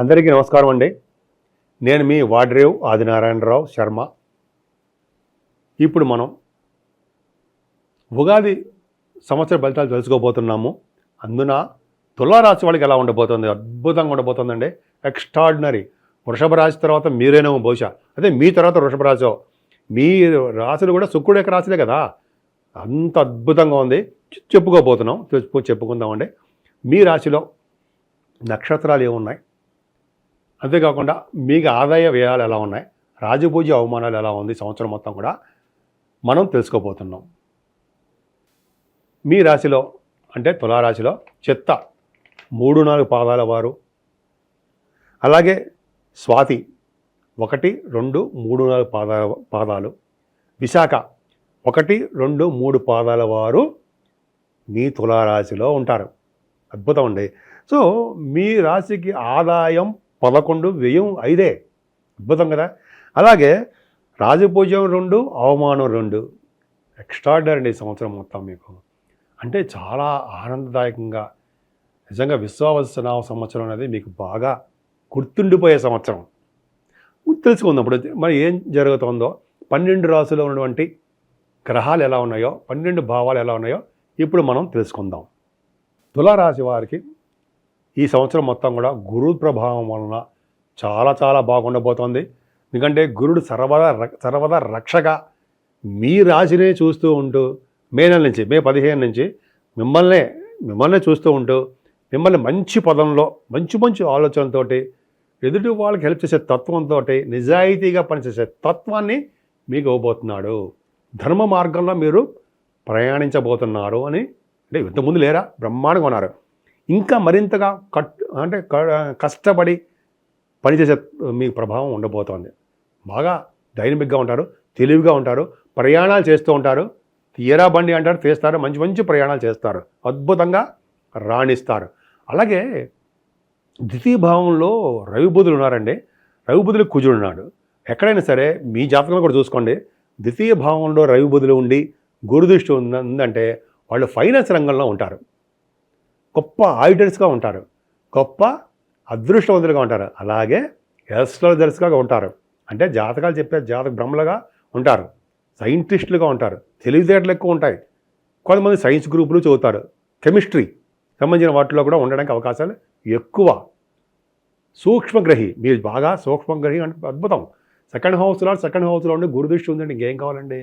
అందరికీ నమస్కారం అండి. నేను మీ వాడ్రేవ్ ఆదినారాయణరావు శర్మ. ఇప్పుడు మనం ఉగాది సంవత్సర ఫలితాలు తెలుసుకోబోతున్నాము. అందున తులారాశి వాళ్ళకి ఎలా ఉండబోతుంది? అద్భుతంగా ఉండబోతుందండి. ఎక్స్ట్రాడినరీ. వృషభ రాశి తర్వాత మీరేనేమో బహుశా, అదే మీ తర్వాత వృషభ రాశి. మీ రాశులు కూడా శుక్రుడు యొక్క రాశులే కదా. అంత అద్భుతంగా ఉంది. చెప్పుకుందామండి. మీ రాశిలో నక్షత్రాలు ఏమున్నాయి, అంతేకాకుండా మీకు ఆదాయ వ్యయాలు ఎలా ఉన్నాయి, రాజపూజ అవమానాలు ఎలా ఉంది, సంవత్సరం మొత్తం కూడా మనం తెలుసుకోబోతున్నాం. మీ రాశిలో అంటే తులారాశిలో చిత్త 3-4 పాదాల వారు, అలాగే స్వాతి 1, 2, 3, 4 పాదాలు, విశాఖ 1, 2, 3 పాదాల వారు మీ తులారాశిలో ఉంటారు. అద్భుతం అండి. సో మీ రాశికి ఆదాయం 11, వ్యయం 5. అద్భుతం కదా. అలాగే రాజపూజ్యం 2, అవమానం 2. ఎక్స్ట్రాడినరీ సంవత్సరం మొత్తం మీకు. అంటే చాలా ఆనందదాయకంగా, నిజంగా విశ్వావసనామ సంవత్సరం అనేది మీకు బాగా గుర్తుండిపోయే సంవత్సరం. తెలుసుకుందాం ఇప్పుడు మరి ఏం జరుగుతుందో, 12 రాశుల్లో ఉన్నటువంటి గ్రహాలు ఎలా ఉన్నాయో, 12 భావాలు ఎలా ఉన్నాయో ఇప్పుడు మనం తెలుసుకుందాం. తులారాశి వారికి ఈ సంవత్సరం మొత్తం కూడా గురు ప్రభావం వలన చాలా చాలా బాగుండబోతోంది. ఎందుకంటే గురుడు సర్వదా రక్షగా మీ రాశినే చూస్తూ ఉంటూ మే 15 నుంచి మిమ్మల్నే చూస్తూ ఉంటూ మిమ్మల్ని మంచి పదంలో మంచి ఆలోచనలతోటి, ఎదుటి వాళ్ళకి హెల్ప్ చేసే తత్వంతో, నిజాయితీగా పనిచేసే తత్వాన్ని మీకు ఇవ్వబోతున్నాడు. ధర్మ మార్గంలో మీరు ప్రయాణించబోతున్నారు అని. అంటే ఇంతకుముందు లేరా, బ్రహ్మాండంగా ఉన్నారు. ఇంకా మరింతగా కష్టపడి పనిచేసే మీ ప్రభావం ఉండబోతోంది. బాగా డైనమిక్గా ఉంటారు, తెలివిగా ఉంటారు, ప్రయాణాలు చేస్తూ ఉంటారు. తీరా బండి అంటారు, చేస్తారు, మంచి ప్రయాణాలు చేస్తారు, అద్భుతంగా రాణిస్తారు. అలాగే ద్వితీయ భావంలో రవిబుధులు ఉన్నారండి. రవిబుధులు కుజుడు ఉన్నాడు. ఎక్కడైనా సరే మీ జాతకంలో కూడా చూసుకోండి, ద్వితీయ భావంలో రవిబుధులు ఉండి గురుదృష్టి ఉందంటే వాళ్ళు ఫైనాన్స్ రంగంలో ఉంటారు, గొప్ప ఆడిటర్స్గా ఉంటారు, గొప్ప అదృష్టవంతులుగా ఉంటారు, అలాగే ఎస్ట్రాలజర్స్గా ఉంటారు. అంటే జాతకాలు చెప్పే జాతక బ్రహ్మలుగా ఉంటారు, సైంటిస్టులుగా ఉంటారు, తెలివితేటలు ఎక్కువ ఉంటాయి. కొంతమంది సైన్స్ గ్రూపులు చదువుతారు, కెమిస్ట్రీ సంబంధించిన వాటిలో కూడా ఉండడానికి అవకాశాలు ఎక్కువ. సూక్ష్మగ్రహి, మీరు బాగా సూక్ష్మగ్రహి అంటే అద్భుతం. సెకండ్ హౌస్లో ఉండి గురుదృష్టి ఉందండి, ఇంకేం కావాలండి.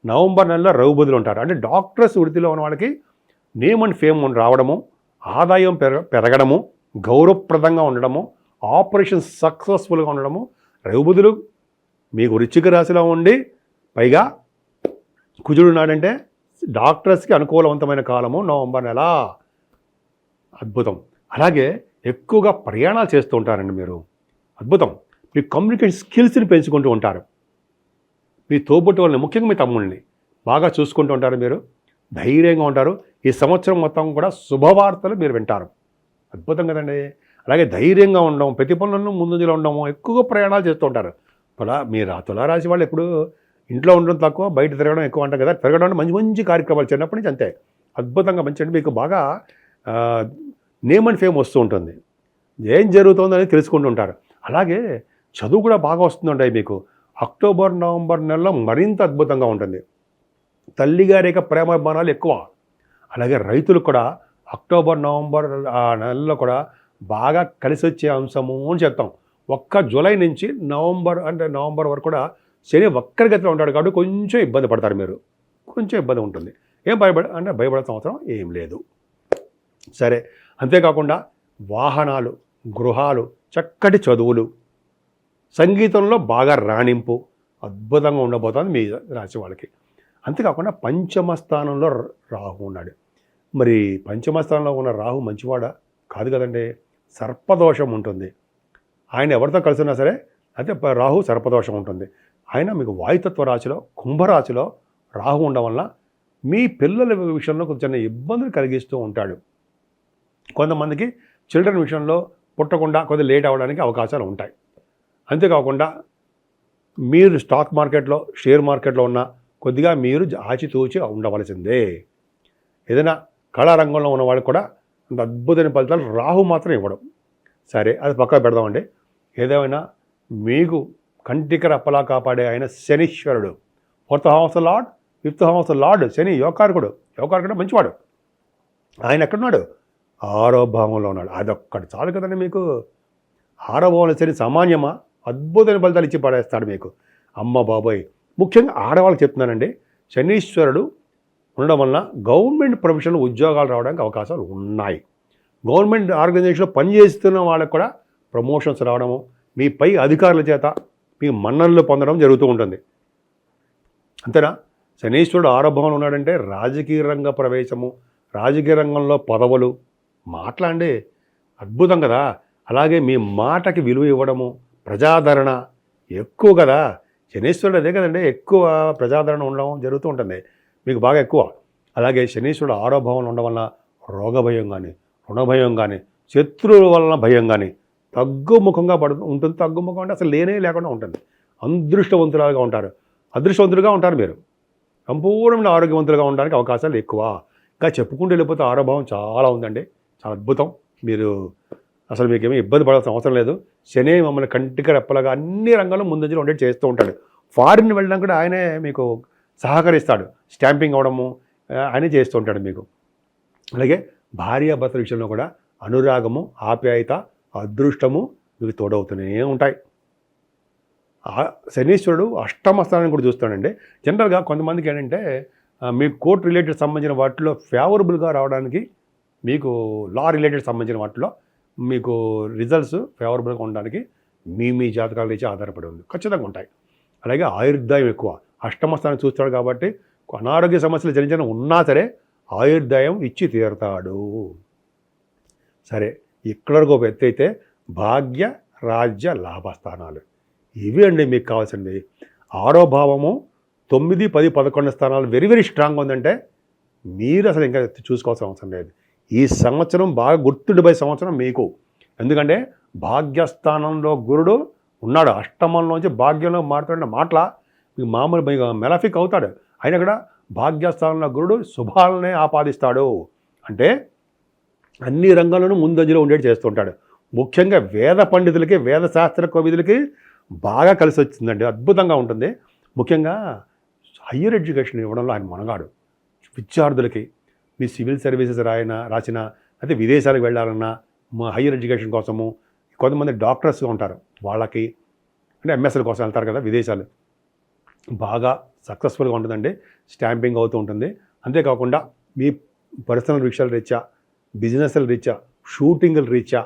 నవంబర్ నెలలో రవిబుధులు ఉంటారు. అంటే డాక్టర్స్ వృత్తిలో ఉన్న వాళ్ళకి నేమ్ అండ్ ఫేమ్ రావడము, ఆదాయం పెరగడము, గౌరవప్రదంగా ఉండడము, ఆపరేషన్ సక్సెస్ఫుల్గా ఉండడము. రవిబుధులు మీకు వృశ్చిక రాశిలో ఉండి పైగా కుజుడు ఉన్నాడంటే డాక్టర్స్కి అనుకూలవంతమైన కాలము నవంబర్ నెల. అద్భుతం. అలాగే ఎక్కువగా ప్రయాణాలు చేస్తూ ఉంటారండి మీరు. అద్భుతం. మీ కమ్యూనికేషన్ స్కిల్స్ని పెంచుకుంటూ ఉంటారు. మీ తోబుట్టు వాళ్ళని, ముఖ్యంగా మీ తమ్ముళ్ళని బాగా చూసుకుంటూ ఉంటారు. మీరు ధైర్యంగా ఉంటారు. ఈ సంవత్సరం మొత్తం కూడా శుభవార్తలు మీరు వింటారు. అద్భుతం కదండి. అలాగే ధైర్యంగా ఉండడం, ప్రతి పనులను ముందులో ఉండడము, ఎక్కువగా ప్రయాణాలు చేస్తూ ఉంటారు. మీరు తులారాశి వాళ్ళు ఎప్పుడు ఇంట్లో ఉండడం తక్కువ, బయట తిరగడం ఎక్కువ అంటారు కదా. తిరగడం అంటే మంచి కార్యక్రమాలు చిన్నప్పటి నుంచి అంతే. అద్భుతంగా మంచి అంటే మీకు బాగా నేమ్ అండ్ ఫేమ్ వస్తూ ఉంటుంది. ఏం జరుగుతుందని తెలుసుకుంటూ ఉంటారు. అలాగే చదువు కూడా బాగా వస్తుందండి మీకు. అక్టోబర్, నవంబర్ నెలలో మరింత అద్భుతంగా ఉంటుంది. తల్లిగారి యొక్క ప్రేమాభిమానాలు ఎక్కువ. అలాగే రైతులకు కూడా అక్టోబర్, నవంబర్ నెలలో కూడా బాగా కలిసి వచ్చే అంశము అని చెప్తాం. ఒక్క జూలై నుంచి నవంబర్ వరకు కూడా శని వక్రగతిలో ఉంటాడు కాబట్టి కొంచెం ఇబ్బంది పడతారు మీరు. కొంచెం ఇబ్బంది ఉంటుంది. ఏం భయపడాల్సిన అవసరం ఏం లేదు. సరే, అంతేకాకుండా వాహనాలు, గృహాలు, చక్కటి చదువులు, సంగీతంలో బాగా రాణింపు అద్భుతంగా ఉండబోతుంది మీ రాశి వాళ్ళకి. అంతేకాకుండా పంచమ స్థానంలో రాహు ఉన్నాడు. మరి పంచమ స్థానంలో ఉన్న రాహు మంచివాడా? కాదు కదండి. సర్పదోషం ఉంటుంది. ఆయన ఎవరితో కలిసి ఉన్నా సరే అయితే రాహు సర్పదోషం ఉంటుంది. ఆయన మీకు వాయుతత్వ రాశిలో, కుంభరాశిలో రాహు ఉండడం వల్ల మీ పిల్లల విషయంలో కొంచెం ఇబ్బందులు కలిగిస్తూ ఉంటాడు. కొంతమందికి చిల్డ్రన్ విషయంలో పుట్టకుండా కొద్దిగా లేట్ అవ్వడానికి అవకాశాలు ఉంటాయి. అంతేకాకుండా మీరు స్టాక్ మార్కెట్లో, షేర్ మార్కెట్లో ఉన్న కొద్దిగా మీరు ఆచితూచి ఉండవలసిందే. ఏదైనా కళారంగంలో ఉన్న వాళ్ళకి కూడా అంత అద్భుతమైన ఫలితాలు రాహు మాత్రం ఇవ్వడం. సరే, అది పక్కా పెడదామండి. ఏదేమైనా మీకు కంటికి రెప్పలా కాపాడే ఆయన శనీశ్వరుడు. 4th house lord, 5th house lord Shani, యోగకారకుడు మంచివాడు. ఆయన ఎక్కడున్నాడు? 6వ భావంలో ఉన్నాడు. అదొక్కటి చాలు కదండి మీకు. 6వ భావంలో శని సామాన్యమా? అద్భుతమైన ఫలితాలు ఇచ్చి పడేస్తాడు మీకు. అమ్మ బాబోయ్, ముఖ్యంగా ఆడవాళ్ళకి చెప్తున్నానండి, శనీశ్వరుడు ఉండడం వలన గవర్నమెంట్ ప్రొఫెషనల్ ఉద్యోగాలు రావడానికి అవకాశాలు ఉన్నాయి. గవర్నమెంట్ ఆర్గనైజేషన్లో పనిచేస్తున్న వాళ్ళకు కూడా ప్రమోషన్స్ రావడము, మీ పై అధికారుల చేత మీ మన్ననలు పొందడం జరుగుతూ ఉంటుంది. అంతేనా? శనీశ్వరుడు 6వ భావంలో ఉన్నాడంటే రాజకీయ రంగ ప్రవేశము, రాజకీయ రంగంలో పదవులు, మాట్లాడే అద్భుతం కదా. అలాగే మీ మాటకి విలువ ఇవ్వడము, ప్రజాదరణ ఎక్కువ కదా. శనీశ్వరుడు అదే కదండి, ఎక్కువ ప్రజాదరణ ఉండడం జరుగుతూ ఉంటుంది మీకు, బాగా ఎక్కువ. అలాగే శనీశ్వరుడు 6వ భావంలో ఉండడం వల్ల రోగ భయం కానీ, రుణ భయం కానీ, శత్రువుల వలన భయం కానీ తగ్గుముఖంగా ఉంటుంది. తగ్గుముఖం అంటే అసలు లేనే లేకుండా ఉంటుంది. అదృష్టవంతులుగా ఉంటారు మీరు. సంపూర్ణమైన ఆరోగ్యవంతులుగా ఉండడానికి అవకాశాలు ఎక్కువ. ఇంకా చెప్పుకుంటూ వెళ్ళిపోతే 6వ భావం చాలా ఉందండి, చాలా అద్భుతం. మీరు అసలు మీకేమీ ఇబ్బంది పడాల్సిన అవసరం లేదు. శని మమ్మల్ని కంటికి రెప్పలాగా అన్ని రంగాల్లో ముందంజలో ఉండేది చేస్తూ ఉంటాడు. ఫారిన్ వెళ్ళడం కూడా ఆయనే మీకు సహకరిస్తాడు. స్టాంపింగ్ అవ్వడము ఆయనే చేస్తూ ఉంటాడు మీకు. అలాగే భార్యాభర్తల విషయంలో కూడా అనురాగము, ఆప్యాయత, అదృష్టము మీకు తోడవుతూనే ఉంటాయి. శనీశ్వరుడు అష్టమ స్థానాన్ని కూడా చూస్తాడండి. జనరల్గా కొంతమందికి ఏంటంటే మీ కోర్ట్ రిలేటెడ్ సంబంధించిన వాటిలో ఫేవరబుల్గా రావడానికి, మీకు లా రిలేటెడ్ సంబంధించిన వాటిలో మీకు రిజల్ట్స్ ఫేవరబుల్గా ఉండడానికి మీ జాతకాల రీత్యా ఆధారపడి ఉంది, ఖచ్చితంగా ఉంటాయి. అలాగే ఆయుర్దాయం ఎక్కువ, అష్టమ స్థానం చూస్తాడు కాబట్టి అనారోగ్య సమస్యలు జరించిన ఉన్నా సరే ఆయుర్దాయం ఇచ్చి తీరుతాడు. సరే, ఇక్కడ వరకు ఒక ఎత్తు అయితే భాగ్య, రాజ్య, లాభస్థానాలు ఇవి అండి మీకు కావాల్సింది. 6వ భావము 9, 10, 11 స్థానాలు వెరీ వెరీ స్ట్రాంగ్ ఉందంటే మీరు అసలు ఇంకా చూసుకోవాల్సిన అవసరం లేదు. ఈ సంవత్సరం బాగా గుర్తుండిపోయే సంవత్సరం మీకు. ఎందుకంటే భాగ్యస్థానంలో గురుడు ఉన్నాడు, అష్టమంలోంచి భాగ్యంలో మారుతాడు. మాటల మీకు మామూలు మెలఫిక్ అవుతాడు. అయినా కూడా భాగ్యస్థానంలో గురుడు శుభాలనే ఆపాదిస్తాడు. అంటే అన్ని రంగాల్లోనూ ముందంజలో ఉండేది చేస్తుంటాడు. ముఖ్యంగా వేద పండితులకి, వేద శాస్త్ర కోవిదులకి బాగా కలిసి వచ్చిందండి, అద్భుతంగా ఉంటుంది. ముఖ్యంగా హయ్యర్ ఎడ్యుకేషన్ ఇవ్వడంలో ఆయన మనగాడు. విద్యార్థులకి మీ సివిల్ సర్వీసెస్ రాసిన, అయితే విదేశాలకు వెళ్ళాలన్నా, హయ్యర్ ఎడ్యుకేషన్ కోసము, కొంతమంది డాక్టర్స్ ఉంటారు, వాళ్ళకి అంటే ఎంఎస్ఎల్ కోసం వెళ్తారు కదా విదేశాలు, బాగా సక్సెస్ఫుల్గా ఉంటుందండి. స్టాంపింగ్ అవుతూ ఉంటుంది. అంతేకాకుండా మీ పర్సనల్ విషయాల రీత్యా, బిజినెస్ల రీత్యా, షూటింగ్ల రీత్యా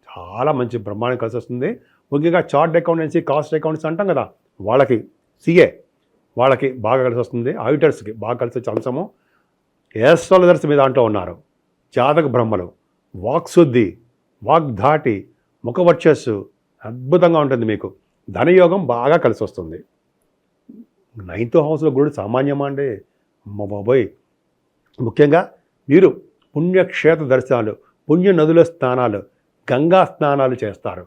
చాలా మంచి బ్రహ్మాండం కలిసి వస్తుంది. ముఖ్యంగా చార్ట్ అకౌంటెన్సీ, కాస్ట్ అకౌంట్స్ అంటాం కదా, వాళ్ళకి, సిఏ వాళ్ళకి బాగా కలిసి వస్తుంది. ఆడిటర్స్కి బాగా కలిసి వచ్చే అంశము. ఏస్ట్రాలజర్స్ మీ దాంట్లో ఉన్నారు. జాతక బ్రహ్మలు, వాక్శుద్ధి, వాగ్ధాటి, ముఖవర్చస్సు అద్భుతంగా ఉంటుంది మీకు. ధనయోగం బాగా కలిసి వస్తుంది. 9th హౌస్లో గురుడు సామాన్యమా అండి, అమ్మ బాబోయ్. ముఖ్యంగా మీరు పుణ్యక్షేత్ర దర్శనాలు, పుణ్య నదుల స్నానాలు, గంగా స్నానాలు చేస్తారు.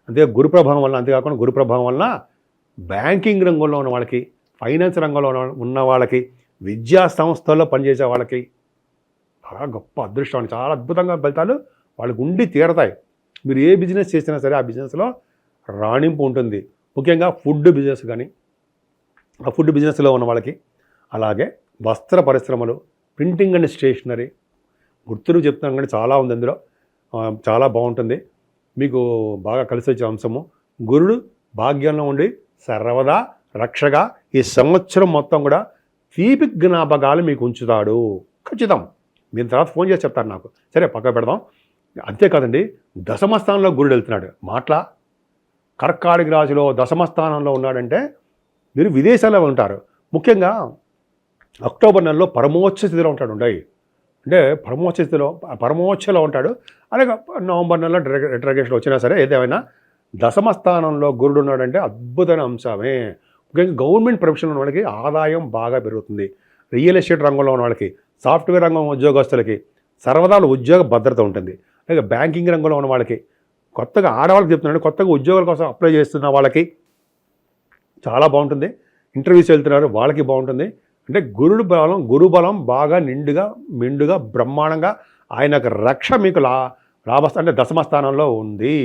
అంతే గురు ప్రభావం వల్ల. అంతేకాకుండా గురు ప్రభావం వలన బ్యాంకింగ్ రంగంలో ఉన్న వాళ్ళకి, ఫైనాన్స్ రంగంలో ఉన్న వాళ్ళకి, విద్యా సంస్థల్లో పనిచేసే వాళ్ళకి చాలా గొప్ప అదృష్టం, చాలా అద్భుతంగా ఫలితాలు వాళ్ళకు ఉండి తీరతాయి. మీరు ఏ బిజినెస్ చేసినా సరే ఆ బిజినెస్లో రాణింపు ఉంటుంది. ముఖ్యంగా ఫుడ్ బిజినెస్ కానీ, ఆ ఫుడ్ బిజినెస్లో ఉన్న వాళ్ళకి, అలాగే వస్త్ర పరిశ్రమలు, ప్రింటింగ్ అండ్ స్టేషనరీ, గుర్తులు చెప్తున్నాను కానీ చాలా ఉంది అందులో, చాలా బాగుంటుంది మీకు. బాగా కలిసి వచ్చే అంశము గురుడు భాగ్యంలో ఉండి సర్వదా రక్షగా ఈ సంవత్సరం మొత్తం కూడా తీపి జ్ఞాపకాలు మీకు ఉంచుతాడు, ఖచ్చితం. మీరు తర్వాత ఫోన్ చేసి చెప్తారు నాకు. సరే, పక్క పెడదాం. అంతేకాదండి, దశమస్థానంలో గురుడు వెళ్తున్నాడు. మాట్లా కర్కాటక రాశిలో దశమస్థానంలో ఉన్నాడంటే మీరు విదేశాల్లో ఉంటారు. ముఖ్యంగా అక్టోబర్ నెలలో పరమోచ్చ స్థితిలో ఉంటాడు. అంటే పరమోచ్చలో ఉంటాడు. అలాగే నవంబర్ నెలలో రెట్రగేషన్ వచ్చినా సరే, ఏదేమైనా దశమస్థానంలో గురుడు ఉన్నాడంటే అద్భుతమైన అంశమే. ముఖ్యంగా గవర్నమెంట్ ప్రొఫెషన్ ఉన్న వాళ్ళకి ఆదాయం బాగా పెరుగుతుంది. రియల్ ఎస్టేట్ రంగంలో ఉన్న వాళ్ళకి, సాఫ్ట్వేర్ రంగం ఉద్యోగస్తులకి సర్వదాలు ఉద్యోగ భద్రత ఉంటుంది. అలాగే బ్యాంకింగ్ రంగంలో ఉన్న వాళ్ళకి, కొత్తగా ఆడవాళ్ళకి చెప్తున్నాడు, కొత్తగా ఉద్యోగాల కోసం అప్లై చేస్తున్న వాళ్ళకి చాలా బాగుంటుంది. ఇంటర్వ్యూస్ వెళ్తున్నారు వాళ్ళకి బాగుంటుంది. అంటే గురు బలం బాగా నిండుగా మెండుగా బ్రహ్మాండంగా ఆయన రక్ష మీకు అంటే దశమ స్థానంలో ఉంది.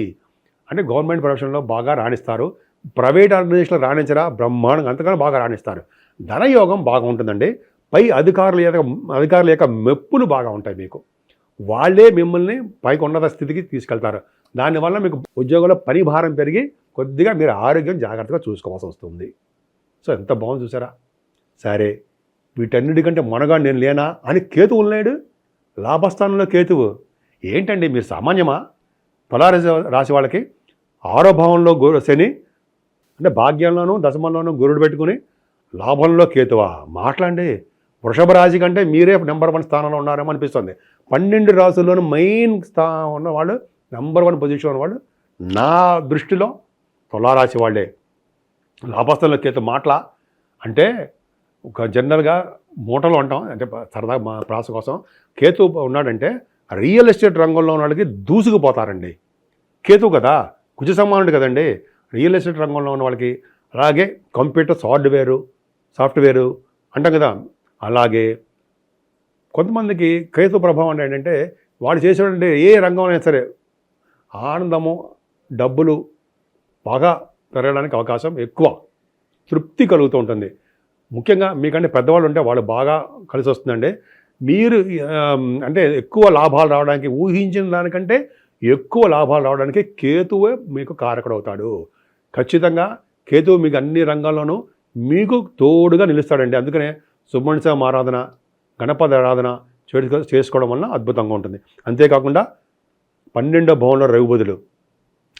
అంటే గవర్నమెంట్ ప్రొఫెషన్లో బాగా రాణిస్తారు. ప్రైవేట్ ఆర్గనైజేషన్లో రాణించరా, బ్రహ్మాండంగా అంతకన్నా బాగా రాణిస్తారు. ధనయోగం బాగా ఉంటుందండి. పై అధికారుల యొక్క మెప్పులు బాగా ఉంటాయి మీకు. వాళ్ళే మిమ్మల్ని పైకి ఉన్నత స్థితికి తీసుకెళ్తారు. దానివల్ల మీకు ఉద్యోగంలో పని భారం పెరిగి కొద్దిగా మీరు ఆరోగ్యం జాగ్రత్తగా చూసుకోవాల్సి వస్తుంది. సో ఎంత బాగుంది చూసారా. సరే, వీటన్నిటికంటే మొనగాడు నేను లేనా అని కేతువు ఉన్నాడు. లాభస్థానంలో కేతువు ఏంటండి, మీరు సామాన్యమా? రాశి వాళ్ళకి 6వ భావంలో శని, అంటే భాగ్యంలోనూ దశమంలోనూ గురుడు పెట్టుకుని లాభంలో కేతువా? మాట్లాడండి. వృషభ రాశి కంటే మీరే నెంబర్ 1 స్థానంలో ఉన్నారేమో అనిపిస్తుంది. 12 రాసుల్లోనూ మెయిన్ స్థానం ఉన్న వాళ్ళు, నెంబర్ 1 పొజిషన్ ఉన్నవాళ్ళు నా దృష్టిలో తులారాశి వాళ్ళే. లాభస్థానంలో కేతు మాటల అంటే ఒక జనరల్గా మూటలు అంటాం, అంటే సరదా మా ప్రాస కోసం. కేతు ఉన్నాడంటే రియల్ ఎస్టేట్ రంగంలో ఉన్న వాళ్ళకి దూసుకుపోతారండి. కేతు కదా, కుజ సమానుడు కదండి రియల్ ఎస్టేట్ రంగంలో ఉన్న వాళ్ళకి. అలాగే కంప్యూటర్ సాఫ్ట్వేరు అంటాం కదా, అలాగే కొంతమందికి కేతు ప్రభావం ఏంటంటే వాళ్ళు చేసేటువంటి ఏ రంగం అయినా సరే ఆనందము, డబ్బులు బాగా పెరగడానికి అవకాశం ఎక్కువ, తృప్తి కలుగుతూ ఉంటుంది. ముఖ్యంగా మీకంటే పెద్దవాళ్ళు ఉంటే వాళ్ళు బాగా కలిసి వస్తుందండి. మీరు అంటే ఎక్కువ లాభాలు రావడానికి, ఊహించిన దానికంటే ఎక్కువ లాభాలు రావడానికి కేతువే మీకు కారకుడు అవుతాడు. ఖచ్చితంగా కేతువు మీకు అన్ని రంగాల్లోనూ మీకు తోడుగా నిలుస్తాడండి. అందుకనే సుబ్రహ్మణ్య స్వామి ఆరాధన, గణపతి ఆరాధన చేసుకోవడం వలన అద్భుతంగా ఉంటుంది. అంతేకాకుండా 12వ భావంలో రవి బుధుడు,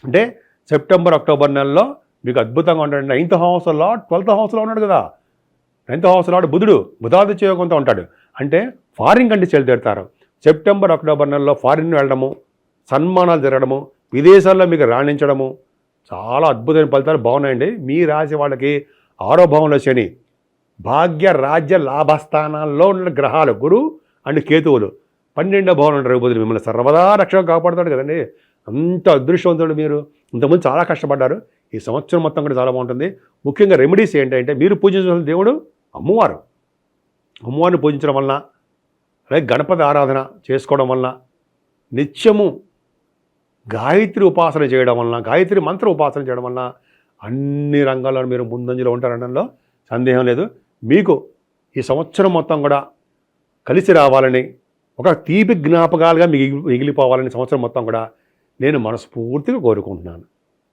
అంటే సెప్టెంబర్ అక్టోబర్ నెలలో మీకు అద్భుతంగా ఉంటాడు. 9th హౌస్లో 12th హౌస్లో ఉన్నాడు కదా. 9th హౌస్లో బుధుడు బుధాదిత్య యోగంతో ఉంటాడు. అంటే ఫారిన్ కంట్రీస్ వెళ్తారు. సెప్టెంబర్ అక్టోబర్ నెలలో ఫారిన్ వెళ్ళడము, సన్మానాలు జరగడము, విదేశాల్లో మీకు రాణించడము, చాలా అద్భుతమైన ఫలితాలు బాగున్నాయండి. మీ రాశి వాళ్ళకి 6వ భావంలో శని, భాగ్య రాజ్య లాభస్థానాల్లో ఉన్న గ్రహాలు గురు అండ్ కేతువులు, 12వ భావంలో ఉంటారు రవి బుధుడు. మిమ్మల్ని సర్వదా రక్షణ కాపాడుతాడు కదండి. అంత అదృష్టవంతుడు మీరు. ఇంతకుముందు చాలా కష్టపడ్డారు. ఈ సంవత్సరం మొత్తం కూడా చాలా బాగుంటుంది. ముఖ్యంగా రెమెడీస్ ఏంటంటే మీరు పూజించిన దేవుడు అమ్మవారిని పూజించడం వలన, అలాగే గణపతి ఆరాధన చేసుకోవడం వలన, నిత్యము గాయత్రి ఉపాసన చేయడం వలన, గాయత్రి మంత్ర ఉపాసన చేయడం వలన అన్ని రంగాల్లో మీరు ముందంజలో ఉంటారనడంలో సందేహం లేదు. మీకు ఈ సంవత్సరం మొత్తం కూడా కలిసి రావాలని, ఒక తీపి జ్ఞాపకాలుగా మిగిలిపోవాలని సంవత్సరం మొత్తం కూడా నేను మనస్ఫూర్తిగా కోరుకుంటున్నాను.